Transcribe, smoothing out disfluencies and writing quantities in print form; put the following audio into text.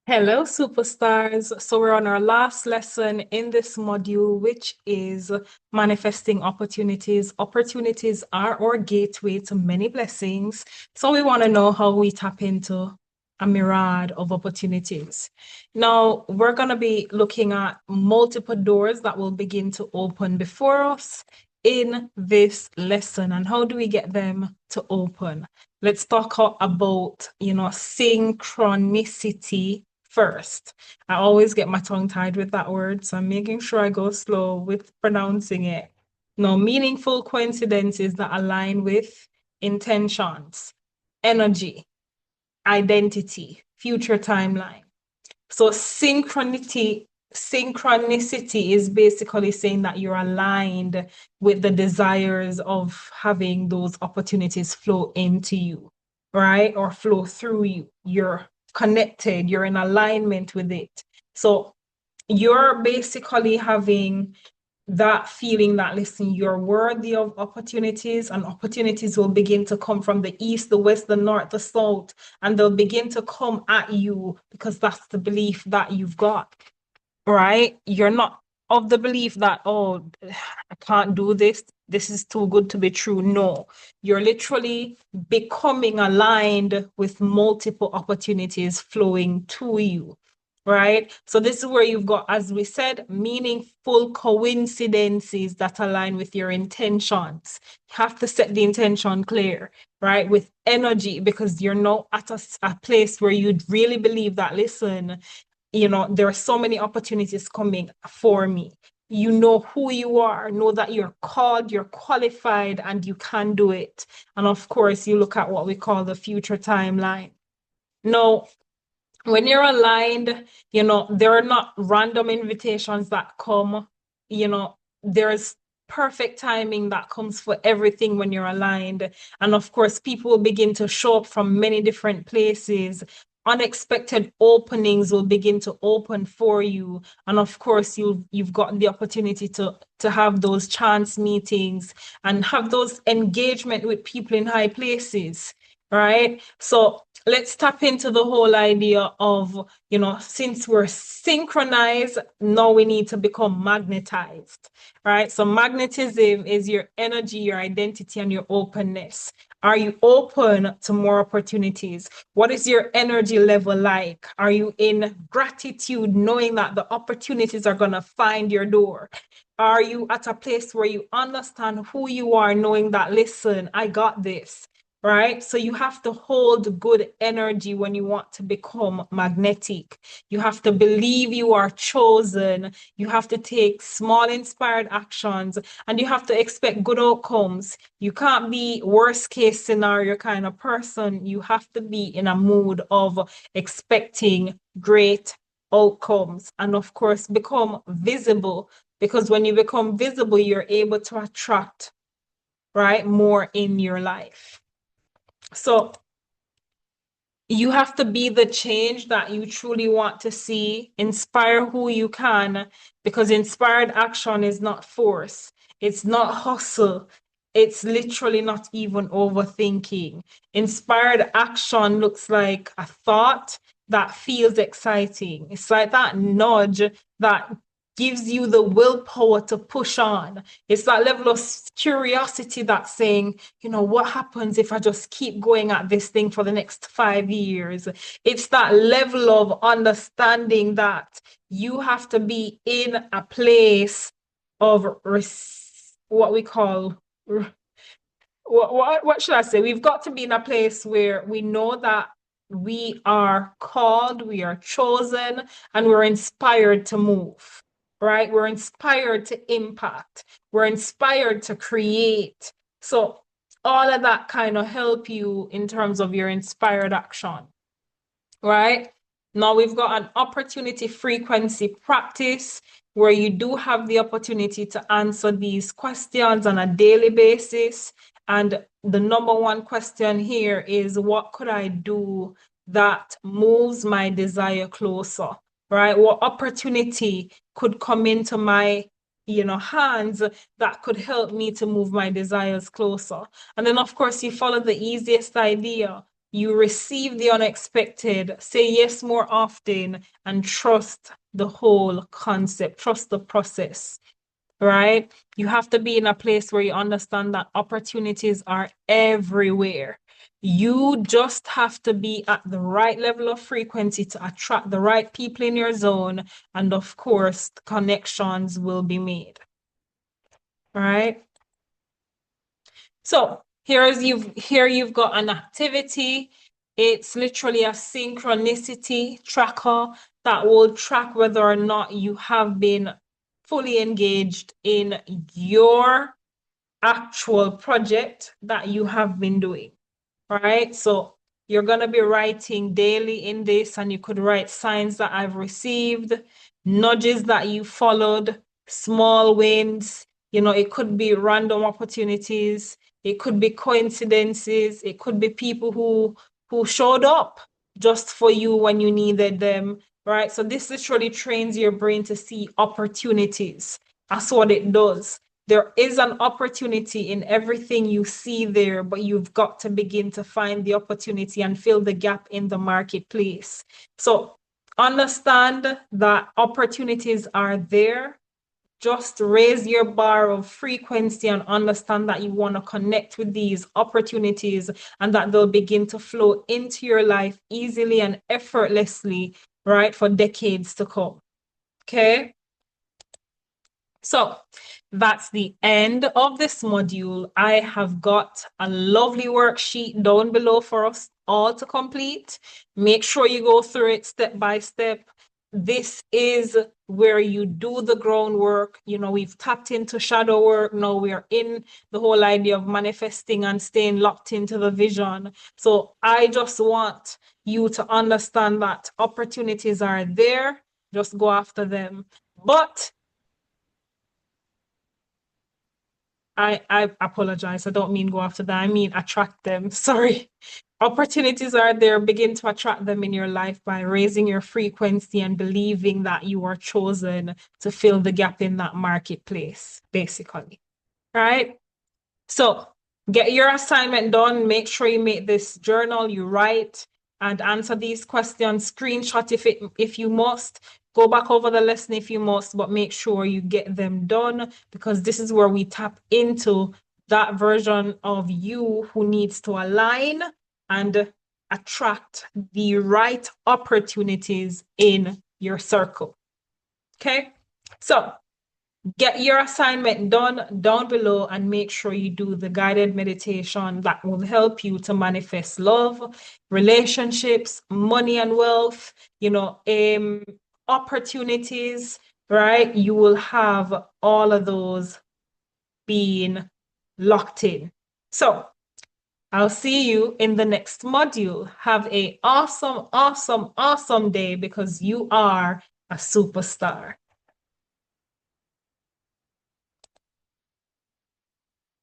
Hello, superstars. So we're on our last lesson in this module, which is manifesting opportunities. Opportunities are our gateway to many blessings. So we want to know how we tap into a myriad of opportunities. Now, we're going to be looking at multiple doors that will begin to open before us in this lesson. And how do we get them to open? Let's talk about, synchronicity first. I always get my tongue tied with that word, so I'm making sure I go slow with pronouncing it. No, meaningful coincidences that align with intentions, energy, identity, future timeline. So synchronicity is basically saying that you're aligned with the desires of having those opportunities flow into you, right? Or flow through you. You're connected, you're in alignment with it. So you're basically having that feeling that, listen, you're worthy of opportunities, and opportunities will begin to come from the east, the west, the north, the south, and they'll begin to come at you because that's the belief that you've got, right? You're not of the belief that, oh, I can't do this. This is too good to be true. No, you're literally becoming aligned with multiple opportunities flowing to you, right? So this is where you've got, as we said, meaningful coincidences that align with your intentions. You have to set the intention clear, right? With energy, because you're not at a place where you really believe that, listen, there are so many opportunities coming for me. You know who you are, know that you're called, you're qualified, and you can do it. And of course, you look at what we call the future timeline. Now, when you're aligned, there are not random invitations that come, there's perfect timing that comes for everything when you're aligned. And of course, people will begin to show up from many different places. Unexpected openings will begin to open for you. And of course, you've got the opportunity to have those chance meetings and have those engagement with people in high places, right? So let's tap into the whole idea of, since we're synchronized, now we need to become magnetized, right? So magnetism is your energy, your identity, and your openness. Are you open to more opportunities? What is your energy level like? Are you in gratitude, knowing that the opportunities are going to find your door? Are you at a place where you understand who you are, knowing that, listen, I got this? Right? So you have to hold good energy when you want to become magnetic. You have to believe you are chosen. You have to take small inspired actions, and you have to expect good outcomes. You can't be worst case scenario kind of person. You have to be in a mood of expecting great outcomes, and of course, become visible, because when you become visible, you're able to attract, right, more in your life. So you have to be the change that you truly want to see, inspire who you can, because inspired action is not force. It's not hustle. It's literally not even overthinking. Inspired action looks like a thought that feels exciting. It's like that nudge that gives you the willpower to push on. It's that level of curiosity that's saying, what happens if I just keep going at this thing for the next 5 years? It's that level of understanding that you have to be in a place of what we call, what should I say? We've got to be in a place where we know that we are called, we are chosen, and we're inspired to move, right? We're inspired to impact, we're inspired to create. So all of that kind of help you in terms of your inspired action, right? Now we've got an opportunity frequency practice where you do have the opportunity to answer these questions on a daily basis. And the number one question here is, what could I do that moves my desire closer, right? What opportunity could come into my hands that could help me to move my desires closer? And then, of course, you follow the easiest idea. you receive the unexpected, say yes more often, and trust the whole concept, trust the process, right? You have to be in a place where you understand that opportunities are everywhere. You just have to be at the right level of frequency to attract the right people in your zone. And of course, connections will be made, right? So here you've got an activity. It's literally a synchronicity tracker that will track whether or not you have been fully engaged in your actual project that you have been doing, right? So you're going to be writing daily in this, and you could write signs that I've received, nudges that you followed, small wins. It could be random opportunities. It could be coincidences. It could be people who showed up just for you when you needed them, right? So this literally trains your brain to see opportunities. That's what it does. There is an opportunity in everything you see there, but you've got to begin to find the opportunity and fill the gap in the marketplace. So understand that opportunities are there. Just raise your bar of frequency and understand that you want to connect with these opportunities and that they'll begin to flow into your life easily and effortlessly, right, for decades to come. Okay? So that's the end of this module. I have got a lovely worksheet down below for us all to complete. Make sure you go through it step by step. This is where you do the groundwork. We've tapped into shadow work. Now we're in the whole idea of manifesting and staying locked into the vision. So I just want you to understand that opportunities are there. Just go after them. But I apologize. I don't mean go after them. I mean attract them. Sorry. Opportunities are there. Begin to attract them in your life by raising your frequency and believing that you are chosen to fill the gap in that marketplace, basically. Right? So get your assignment done. Make sure you make this journal, you write and answer these questions. Screenshot if you must. Go back over the lesson if you must, but make sure you get them done, because this is where we tap into that version of you who needs to align and attract the right opportunities in your circle. Okay? So get your assignment done down below and make sure you do the guided meditation that will help you to manifest love, relationships, money and wealth, opportunities, right? You will have all of those being locked in. So I'll see you in the next module. Have an awesome, awesome, awesome day, because you are a superstar.